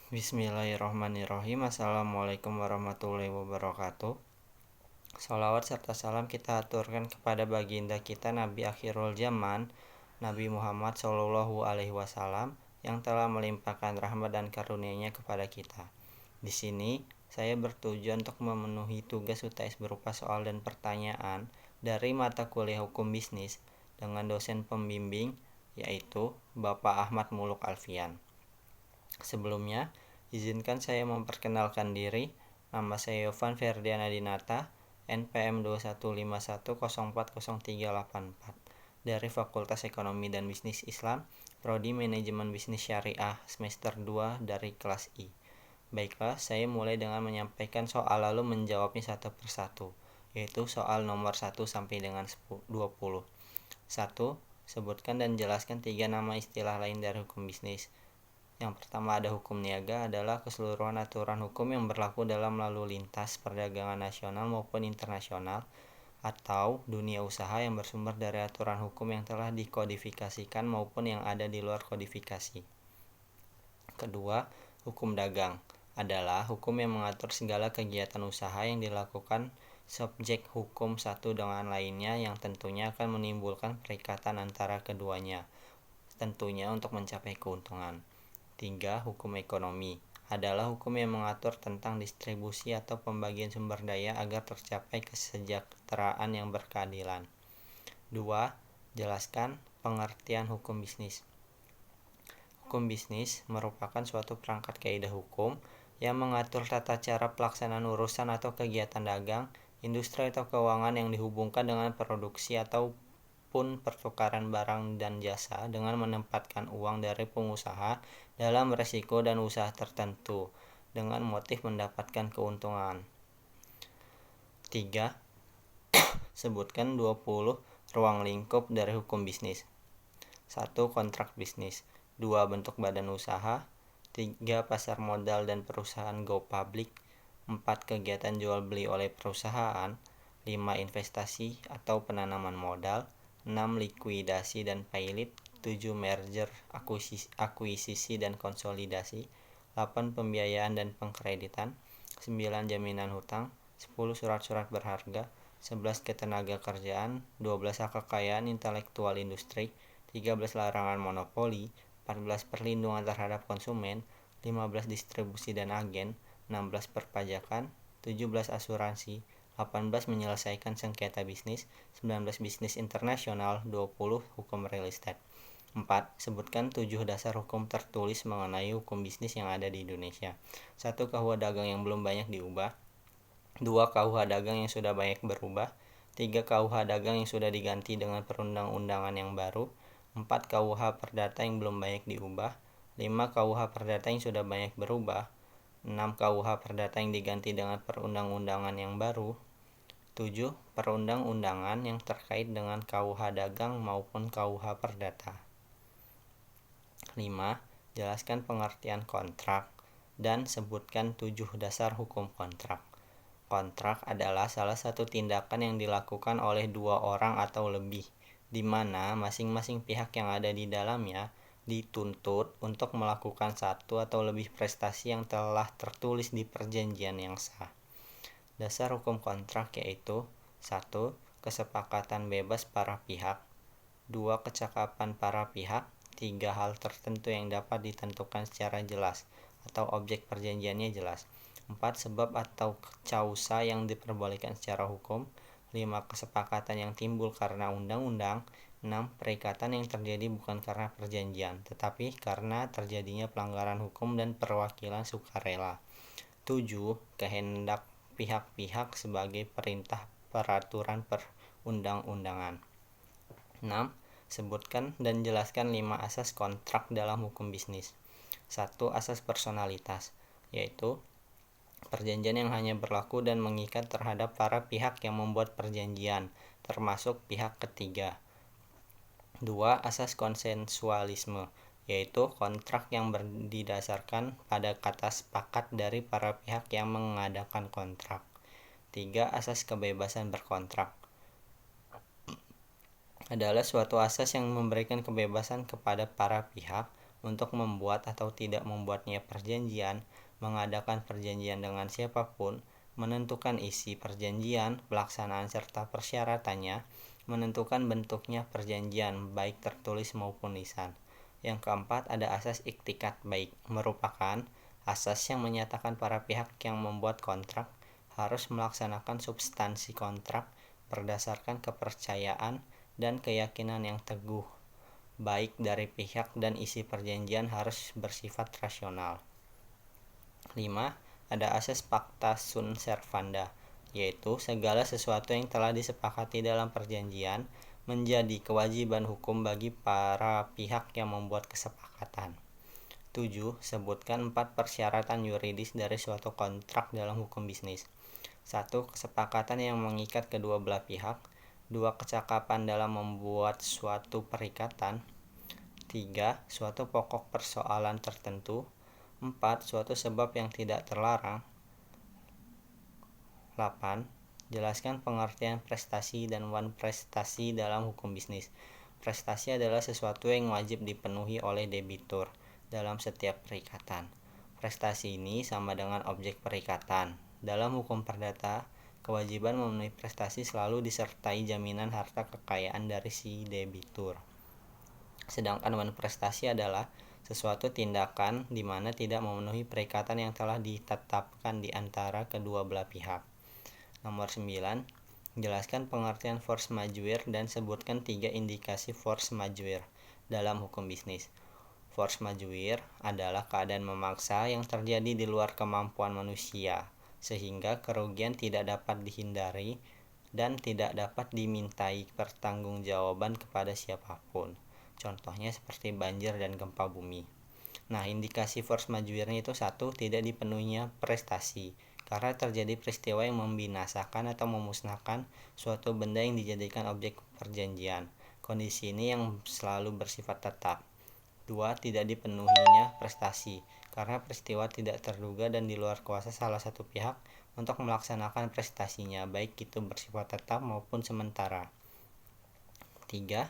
Bismillahirrahmanirrahim. Assalamualaikum warahmatullahi wabarakatuh. Sholawat serta salam kita aturkan kepada baginda kita Nabi akhirul zaman, Nabi Muhammad Shallallahu Alaihi Wasallam, yang telah melimpahkan rahmat dan karunia-Nya kepada kita. Di sini saya bertujuan untuk memenuhi tugas UTS berupa soal dan pertanyaan dari mata kuliah hukum bisnis dengan dosen pembimbing, yaitu Bapak Ahmad Muluk Alfian. Sebelumnya, izinkan saya memperkenalkan diri. Nama saya Yovan Ferdian Adinata, NPM 21510403884 dari Fakultas Ekonomi dan Bisnis Islam, Prodi Manajemen Bisnis Syariah, semester 2 dari kelas I. Baiklah, saya mulai dengan menyampaikan soal lalu menjawabnya satu persatu, yaitu soal nomor 1 sampai dengan 20. 1. Sebutkan dan jelaskan 3 nama istilah lain dari hukum bisnis. Yang pertama ada hukum niaga, adalah keseluruhan aturan hukum yang berlaku dalam lalu lintas perdagangan nasional maupun internasional atau dunia usaha yang bersumber dari aturan hukum yang telah dikodifikasikan maupun yang ada di luar kodifikasi. Kedua, hukum dagang adalah hukum yang mengatur segala kegiatan usaha yang dilakukan subjek hukum satu dengan lainnya yang tentunya akan menimbulkan perikatan antara keduanya, tentunya untuk mencapai keuntungan. 3. Hukum ekonomi adalah hukum yang mengatur tentang distribusi atau pembagian sumber daya agar tercapai kesejahteraan yang berkeadilan. 2. Jelaskan pengertian hukum bisnis. Hukum bisnis merupakan suatu perangkat kaidah hukum yang mengatur tata cara pelaksanaan urusan atau kegiatan dagang, industri atau keuangan yang dihubungkan dengan produksi atau pertukaran barang dan jasa dengan menempatkan uang dari pengusaha dalam resiko dan usaha tertentu dengan motif mendapatkan keuntungan. 3. Sebutkan 20 ruang lingkup dari hukum bisnis. 1. Kontrak bisnis. 2. Bentuk badan usaha. 3. Pasar modal dan perusahaan go public. 4. Kegiatan jual beli oleh perusahaan. 5. Investasi atau penanaman modal. 6. Likuidasi dan pilot. 7. Merger, akuisisi dan konsolidasi. 8. Pembiayaan dan pengkreditan. 9. Jaminan hutang. 10. Surat-surat berharga. 11. Ketenaga kerjaan. 12. Hak kekayaan intelektual industri. 13. Larangan monopoli. 14. Perlindungan terhadap konsumen. 15. Distribusi dan agen. 16. Perpajakan. 17. Asuransi. 18. Menyelesaikan sengketa bisnis. 19. Bisnis internasional. 20. Hukum real estate. 4. Sebutkan 7 dasar hukum tertulis mengenai hukum bisnis yang ada di Indonesia. 1. KUH dagang yang belum banyak diubah. 2. KUH dagang yang sudah banyak berubah. 3. KUH dagang yang sudah diganti dengan perundang-undangan yang baru. 4. KUH perdata yang belum banyak diubah. 5. KUH perdata yang sudah banyak berubah. 6. KUH perdata yang diganti dengan perundang-undangan yang baru. 7. Perundang-undangan yang terkait dengan KUH dagang maupun KUH perdata. 5. Jelaskan pengertian kontrak dan sebutkan 7 dasar hukum kontrak. Kontrak adalah salah satu tindakan yang dilakukan oleh 2 orang atau lebih, di mana masing-masing pihak yang ada di dalamnya dituntut untuk melakukan satu atau lebih prestasi yang telah tertulis di perjanjian yang sah. Dasar hukum kontrak yaitu 1. Kesepakatan bebas para pihak. 2. Kecakapan para pihak. 3. Hal tertentu yang dapat ditentukan secara jelas atau objek perjanjiannya jelas. 4. Sebab atau causa yang diperbolehkan secara hukum. 5. Kesepakatan yang timbul karena undang-undang. 6. Perikatan yang terjadi bukan karena perjanjian, tetapi karena terjadinya pelanggaran hukum dan perwakilan sukarela. 7. Kehendak pihak-pihak sebagai perintah peraturan perundang-undangan. 6. Sebutkan dan jelaskan 5 asas kontrak dalam hukum bisnis. 1. Asas personalitas, yaitu perjanjian yang hanya berlaku dan mengikat terhadap para pihak yang membuat perjanjian, termasuk pihak ketiga. 2. Asas konsensualisme, yaitu kontrak yang didasarkan pada kata sepakat dari para pihak yang mengadakan kontrak. 3. Asas kebebasan berkontrak adalah suatu asas yang memberikan kebebasan kepada para pihak untuk membuat atau tidak membuatnya perjanjian, mengadakan perjanjian dengan siapapun, menentukan isi perjanjian, pelaksanaan serta persyaratannya, menentukan bentuknya perjanjian, baik tertulis maupun lisan. Yang keempat, ada asas iktikat baik, merupakan asas yang menyatakan para pihak yang membuat kontrak harus melaksanakan substansi kontrak berdasarkan kepercayaan dan keyakinan yang teguh, baik dari pihak dan isi perjanjian harus bersifat rasional. 5. Ada asas pacta sunt servanda, yaitu segala sesuatu yang telah disepakati dalam perjanjian menjadi kewajiban hukum bagi para pihak yang membuat kesepakatan. 7. Sebutkan 4 persyaratan yuridis dari suatu kontrak dalam hukum bisnis. 1. Kesepakatan yang mengikat kedua belah pihak. 2. Kecakapan dalam membuat suatu perikatan. 3. Suatu pokok persoalan tertentu. 4. Suatu sebab yang tidak terlarang. 8. Jelaskan pengertian prestasi dan wanprestasi dalam hukum bisnis. Prestasi adalah sesuatu yang wajib dipenuhi oleh debitur dalam setiap perikatan. Prestasi ini sama dengan objek perikatan. Dalam hukum perdata, kewajiban memenuhi prestasi selalu disertai jaminan harta kekayaan dari si debitur. Sedangkan wanprestasi adalah sesuatu tindakan di mana tidak memenuhi perikatan yang telah ditetapkan di antara kedua belah pihak. Nomor 9. Jelaskan pengertian force majeure dan sebutkan 3 indikasi force majeure dalam hukum bisnis. Force majeure adalah keadaan memaksa yang terjadi di luar kemampuan manusia, sehingga kerugian tidak dapat dihindari dan tidak dapat dimintai pertanggungjawaban kepada siapapun. Contohnya seperti banjir dan gempa bumi. Nah, indikasi force majeure itu 1. Tidak dipenuhinya prestasi, karena terjadi peristiwa yang membinasakan atau memusnahkan suatu benda yang dijadikan objek perjanjian. Kondisi ini yang selalu bersifat tetap. 2. Tidak dipenuhinya prestasi, karena peristiwa tidak terduga dan di luar kuasa salah satu pihak untuk melaksanakan prestasinya, baik itu bersifat tetap maupun sementara. 3.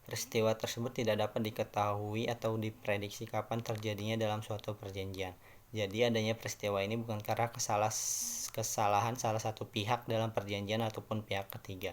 Peristiwa tersebut tidak dapat diketahui atau diprediksi kapan terjadinya dalam suatu perjanjian. Jadi adanya peristiwa ini bukan karena kesalahan salah satu pihak dalam perjanjian ataupun pihak ketiga.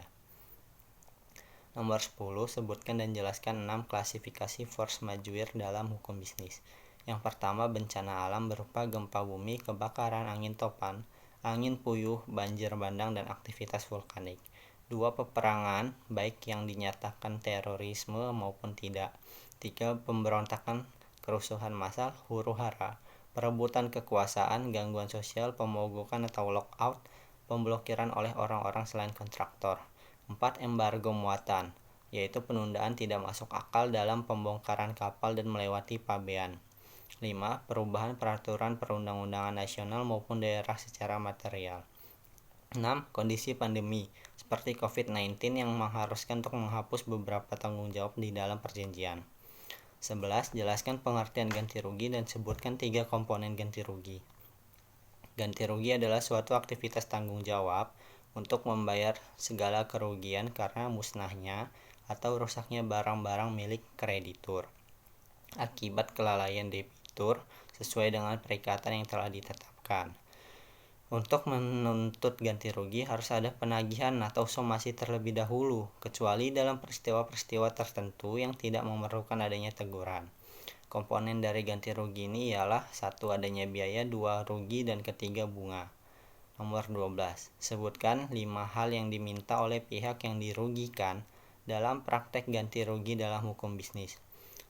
Nomor 10. Sebutkan dan jelaskan 6 klasifikasi force majeure dalam hukum bisnis. Yang pertama, bencana alam berupa gempa bumi, kebakaran, angin topan, angin puyuh, banjir bandang, dan aktivitas vulkanik. 2. Peperangan, baik yang dinyatakan terorisme maupun tidak. 3. Pemberontakan, kerusuhan massal, huru-hara, perebutan kekuasaan, gangguan sosial, pemogokan atau lockout, pemblokiran oleh orang-orang selain kontraktor. 4. Embargo muatan, yaitu penundaan tidak masuk akal dalam pembongkaran kapal dan melewati pabean. 5. Perubahan peraturan perundang-undangan nasional maupun daerah secara material. 6. Kondisi pandemi, seperti COVID-19 yang mengharuskan untuk menghapus beberapa tanggung jawab di dalam perjanjian. 11. Jelaskan pengertian ganti rugi dan sebutkan 3 komponen ganti rugi. Ganti rugi adalah suatu aktivitas tanggung jawab untuk membayar segala kerugian karena musnahnya atau rusaknya barang-barang milik kreditur akibat kelalaian debitur sesuai dengan perikatan yang telah ditetapkan. Untuk menuntut ganti rugi harus ada penagihan atau somasi terlebih dahulu, kecuali dalam peristiwa-peristiwa tertentu yang tidak memerlukan adanya teguran. Komponen dari ganti rugi ini ialah 1. Adanya biaya, 2. Rugi, dan ketiga bunga. Nomor 12. Sebutkan 5 hal yang diminta oleh pihak yang dirugikan dalam praktek ganti rugi dalam hukum bisnis.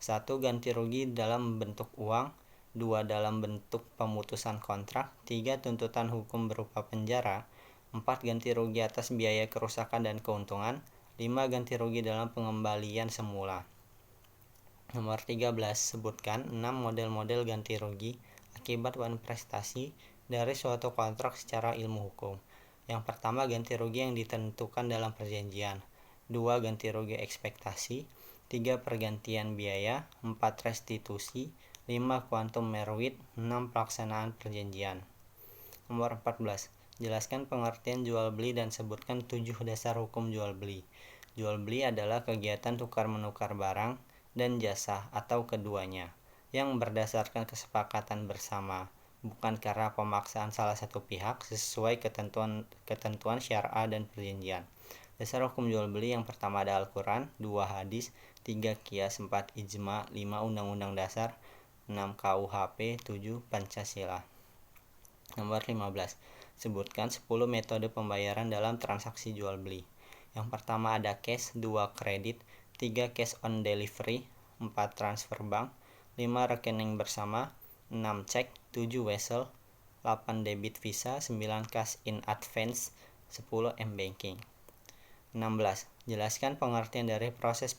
1. Ganti rugi dalam bentuk uang. 2. Dalam bentuk pemutusan kontrak. 3. Tuntutan hukum berupa penjara. 4. Ganti rugi atas biaya kerusakan dan keuntungan. 5. Ganti rugi dalam pengembalian semula. Nomor 13. Sebutkan 6 model-model ganti rugi akibat wanprestasi dari suatu kontrak secara ilmu hukum. Yang pertama, ganti rugi yang ditentukan dalam perjanjian. 2. Ganti rugi ekspektasi. 3. Pergantian biaya. 4. Restitusi. 5. Quantum meruit. 6. Pelaksanaan perjanjian. Nomor 14. Jelaskan pengertian jual beli dan sebutkan 7 dasar hukum jual beli. Jual beli adalah kegiatan tukar-menukar barang dan jasa atau keduanya yang berdasarkan kesepakatan bersama, bukan karena pemaksaan salah satu pihak sesuai ketentuan syariah dan perjanjian. Dasar hukum jual beli yang pertama ada Al-Quran, 2 hadis, 3 qiyas, 4 ijma, 5 undang-undang dasar, 6 KUHP, 7 Pancasila. Nomor 15. Sebutkan 10 metode pembayaran dalam transaksi jual beli. Yang pertama ada cash, 2 kredit, 3 cash on delivery, 4 transfer bank, 5 rekening bersama, 6 cek, 7 wesel, 8 debit visa, 9 cash in advance, 10 m-banking. 16. Jelaskan pengertian dari proses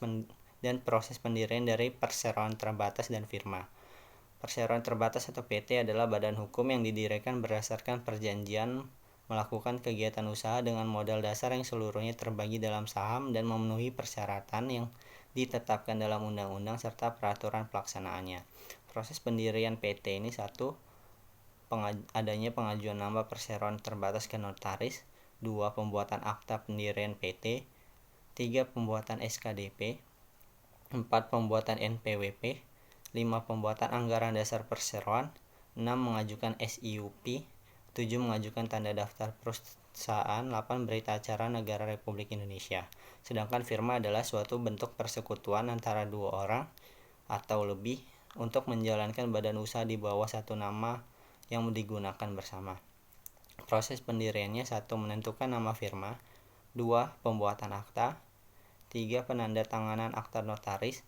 pendirian dari perseroan terbatas dan firma. Perseroan terbatas atau PT adalah badan hukum yang didirikan berdasarkan perjanjian melakukan kegiatan usaha dengan modal dasar yang seluruhnya terbagi dalam saham dan memenuhi persyaratan yang ditetapkan dalam undang-undang serta peraturan pelaksanaannya. Proses pendirian PT ini: 1. Adanya pengajuan nama perseroan terbatas ke notaris, 2. Pembuatan akta pendirian PT, 3. Pembuatan SKDP, 4. Pembuatan NPWP, 5. Pembuatan anggaran dasar perseroan, 6. Mengajukan SIUP, 7. Mengajukan tanda daftar perusahaan, 8. Berita acara negara Republik Indonesia. Sedangkan firma adalah suatu bentuk persekutuan antara dua orang atau lebih untuk menjalankan badan usaha di bawah satu nama yang digunakan bersama. Proses pendiriannya: 1. Menentukan nama firma, 2. Pembuatan akta, 3. Penandatanganan akta notaris,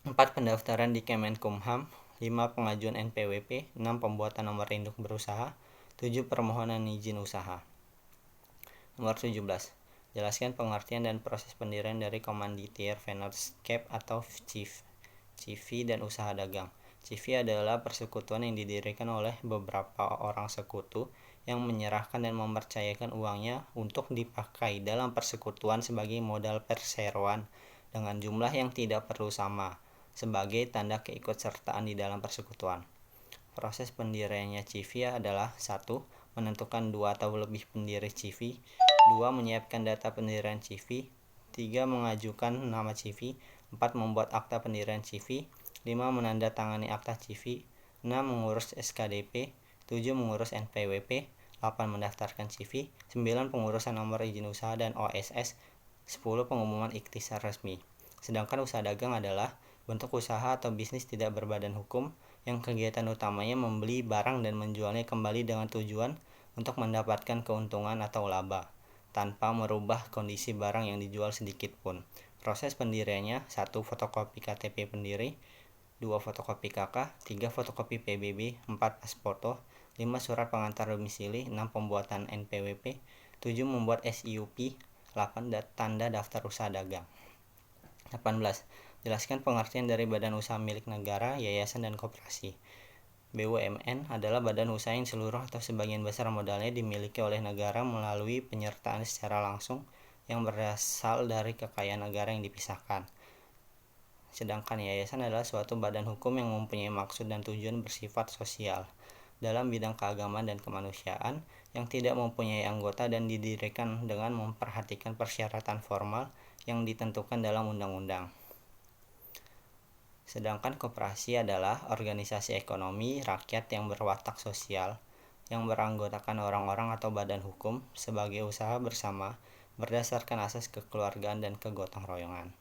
4. Pendaftaran di Kemenkumham, 5. Pengajuan NPWP, 6. Pembuatan nomor induk berusaha, 7. Permohonan izin usaha. Nomor 17. Jelaskan pengertian dan proses pendirian dari Komanditier Vennootschap atau CV dan usaha dagang. CV adalah persekutuan yang didirikan oleh beberapa orang sekutu yang menyerahkan dan mempercayakan uangnya untuk dipakai dalam persekutuan sebagai modal perseroan dengan jumlah yang tidak perlu sama, sebagai tanda keikutsertaan di dalam persekutuan. Proses pendiriannya CV adalah: 1. Menentukan 2 atau lebih pendiri CV, 2. Menyiapkan data pendirian CV, 3. Mengajukan nama CV, 4. Membuat akta pendirian CV, 5. Menandatangani akta CV, 6. Mengurus SKDP, 7. Mengurus NPWP, 8. Mendaftarkan CV, 9. Pengurusan nomor izin usaha dan OSS, 10. Pengumuman ikhtisar resmi. Sedangkan usaha dagang adalah bentuk usaha atau bisnis tidak berbadan hukum yang kegiatan utamanya membeli barang dan menjualnya kembali dengan tujuan untuk mendapatkan keuntungan atau laba, tanpa merubah kondisi barang yang dijual sedikit pun. Proses pendiriannya: 1. Fotokopi KTP pendiri, 2. Fotokopi KK, 3. Fotokopi PBB, 4. Pasporto, 5. Surat pengantar domisili, 6. Pembuatan NPWP, 7. Membuat SIUP, 8. Tanda daftar usaha dagang. 18. Jelaskan pengertian dari badan usaha milik negara, yayasan, dan koperasi. BUMN adalah badan usaha yang seluruh atau sebagian besar modalnya dimiliki oleh negara melalui penyertaan secara langsung yang berasal dari kekayaan negara yang dipisahkan. Sedangkan yayasan adalah suatu badan hukum yang mempunyai maksud dan tujuan bersifat sosial dalam bidang keagamaan dan kemanusiaan yang tidak mempunyai anggota dan didirikan dengan memperhatikan persyaratan formal yang ditentukan dalam undang-undang. Sedangkan koperasi adalah organisasi ekonomi rakyat yang berwatak sosial yang beranggotakan orang-orang atau badan hukum sebagai usaha bersama berdasarkan asas kekeluargaan dan kegotong royongan.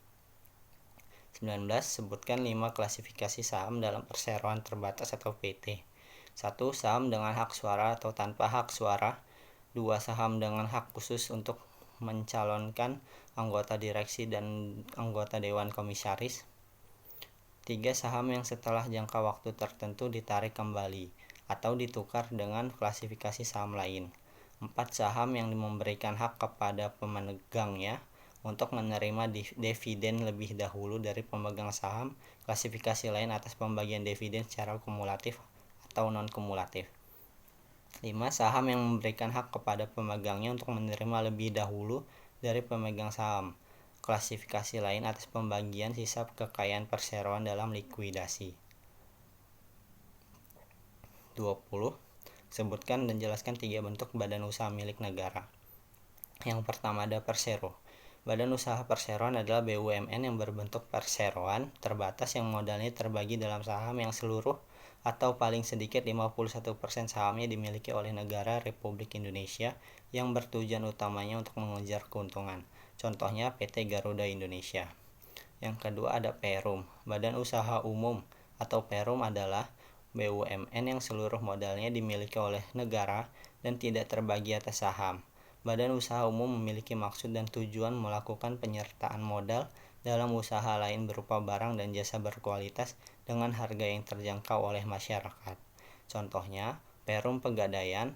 19. Sebutkan 5 klasifikasi saham dalam perseroan terbatas atau PT. 1. Saham dengan hak suara atau tanpa hak suara. 2. Saham dengan hak khusus untuk mencalonkan anggota direksi dan anggota dewan komisaris. 3. Saham yang setelah jangka waktu tertentu ditarik kembali atau ditukar dengan klasifikasi saham lain. 4. Saham yang memberikan hak kepada pemegangnya untuk menerima dividen lebih dahulu dari pemegang saham. Klasifikasi lain atas pembagian dividen secara kumulatif atau non-kumulatif. 5. Saham yang memberikan hak kepada pemegangnya untuk menerima lebih dahulu dari pemegang saham. Klasifikasi lain atas pembagian sisa kekayaan perseroan dalam likuidasi. 20. Sebutkan dan jelaskan 3 bentuk badan usaha milik negara. Yang pertama ada persero. Badan usaha perseroan adalah BUMN yang berbentuk perseroan terbatas yang modalnya terbagi dalam saham yang seluruh atau paling sedikit 51% sahamnya dimiliki oleh negara Republik Indonesia yang bertujuan utamanya untuk mengejar keuntungan. Contohnya PT Garuda Indonesia. Yang kedua ada Perum. Badan Usaha Umum atau Perum adalah BUMN yang seluruh modalnya dimiliki oleh negara dan tidak terbagi atas saham. Badan usaha umum memiliki maksud dan tujuan melakukan penyertaan modal dalam usaha lain berupa barang dan jasa berkualitas dengan harga yang terjangkau oleh masyarakat. Contohnya, Perum Pegadaian,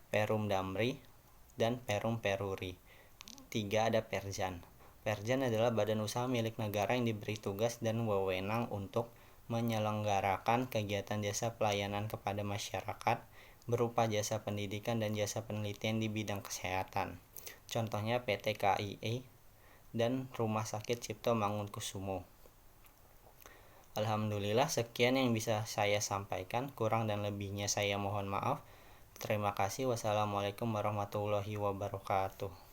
Perum Damri, dan Perum Peruri. 3 ada Perjan. Perjan adalah badan usaha milik negara yang diberi tugas dan wewenang untuk menyelenggarakan kegiatan jasa pelayanan kepada masyarakat berupa jasa pendidikan dan jasa penelitian di bidang kesehatan. Contohnya PT KAI dan Rumah Sakit Cipto Mangunkusumo. Alhamdulillah sekian yang bisa saya sampaikan, kurang dan lebihnya saya mohon maaf. Terima kasih. Wassalamualaikum warahmatullahi wabarakatuh.